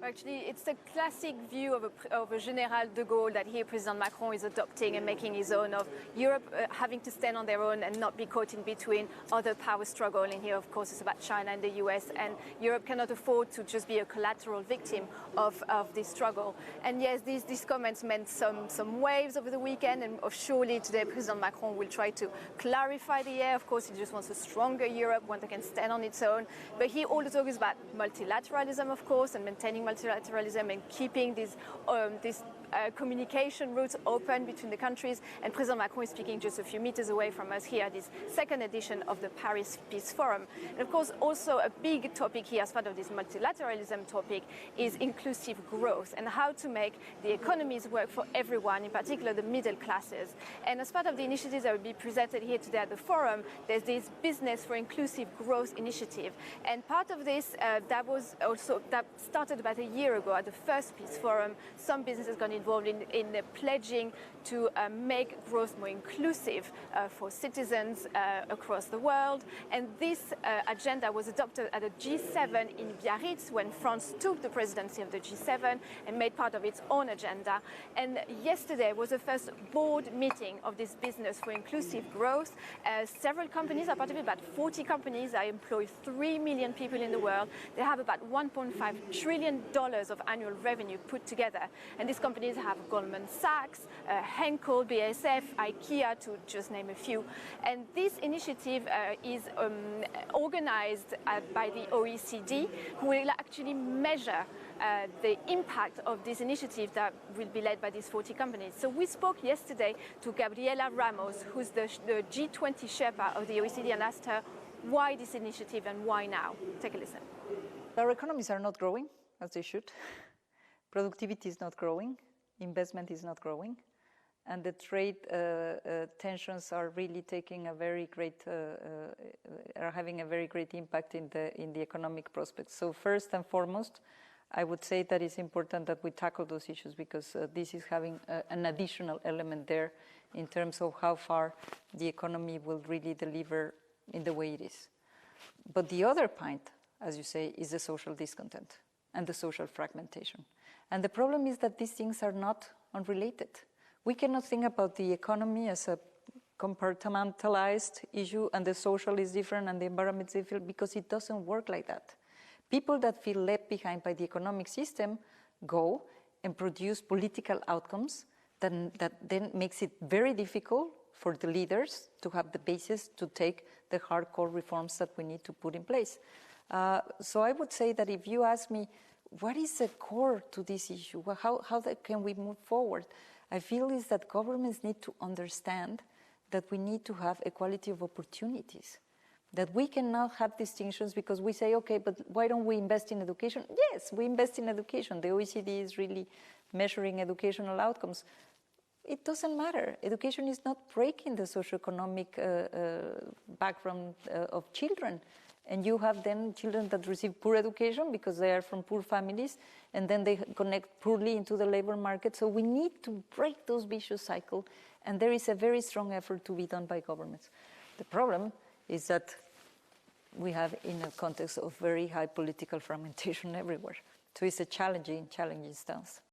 Actually, it's a classic view of a General de Gaulle that here President Macron is adopting and making his own, of Europe having to stand on their own and not be caught in between other power struggle. And here, of course, it's about China and the US, and Europe cannot afford to just be a collateral victim of this struggle. And yes, these comments meant some waves over the weekend, and surely today President Macron will try to clarify the air. Of course, he just wants a stronger Europe, one that can stand on its own. But he also talks about multilateralism, of course, and maintaining multilateralism and keeping these communication routes open between the countries. And President Macron is speaking just a few meters away from us here at this second edition of the Paris Peace Forum. And of course, also a big topic here as part of this multilateralism topic is inclusive growth and how to make the economies work for everyone, in particular the middle classes. And as part of the initiatives that will be presented here today at the forum, there's this Business for Inclusive Growth initiative. And part of this, that started about a year ago at the first Peace Forum. Some businesses got involved in pledging to make growth more inclusive for citizens across the world. And this agenda was adopted at a G7 in Biarritz when France took the presidency of the G7 and made part of its own agenda. And yesterday was the first board meeting of this Business for Inclusive Growth. Several companies are part of it, about 40 companies that employ 3 million people in the world. They have about $1.5 trillion of annual revenue put together. And these companies have Goldman Sachs, Henkel, BASF, IKEA, to just name a few. And this initiative is organized by the OECD, who will actually measure the impact of this initiative that will be led by these 40 companies. So we spoke yesterday to Gabriela Ramos, who's the G20 Sherpa of the OECD, and asked her why this initiative and why now. Take a listen. Our economies are not growing as they should. Productivity is not growing. Investment is not growing. And the trade tensions are really taking a very great, are having a very great impact in the economic prospects. So first and foremost, I would say that it's important that we tackle those issues, because this is having an additional element there in terms of how far the economy will really deliver in the way it is. But the other point, as you say, is the social discontent and the social fragmentation. And the problem is that these things are not unrelated. We cannot think about the economy as a compartmentalized issue, and the social is different and the environment is different, because it doesn't work like that. People that feel left behind by the economic system go and produce political outcomes that then makes it very difficult for the leaders to have the basis to take the hardcore reforms that we need to put in place. So I would say that if you ask me, what is the core to this issue? How can we move forward? I feel is that governments need to understand that we need to have equality of opportunities, that we cannot have distinctions because we say, okay, but why don't we invest in education? Yes, we invest in education. The OECD is really measuring educational outcomes. It doesn't matter. Education is not breaking the socioeconomic background of children. And you have then children that receive poor education because they are from poor families, and then they connect poorly into the labor market. So we need to break those vicious cycles, and there is a very strong effort to be done by governments. The problem is that we have in a context of very high political fragmentation everywhere. So it's a challenging stance.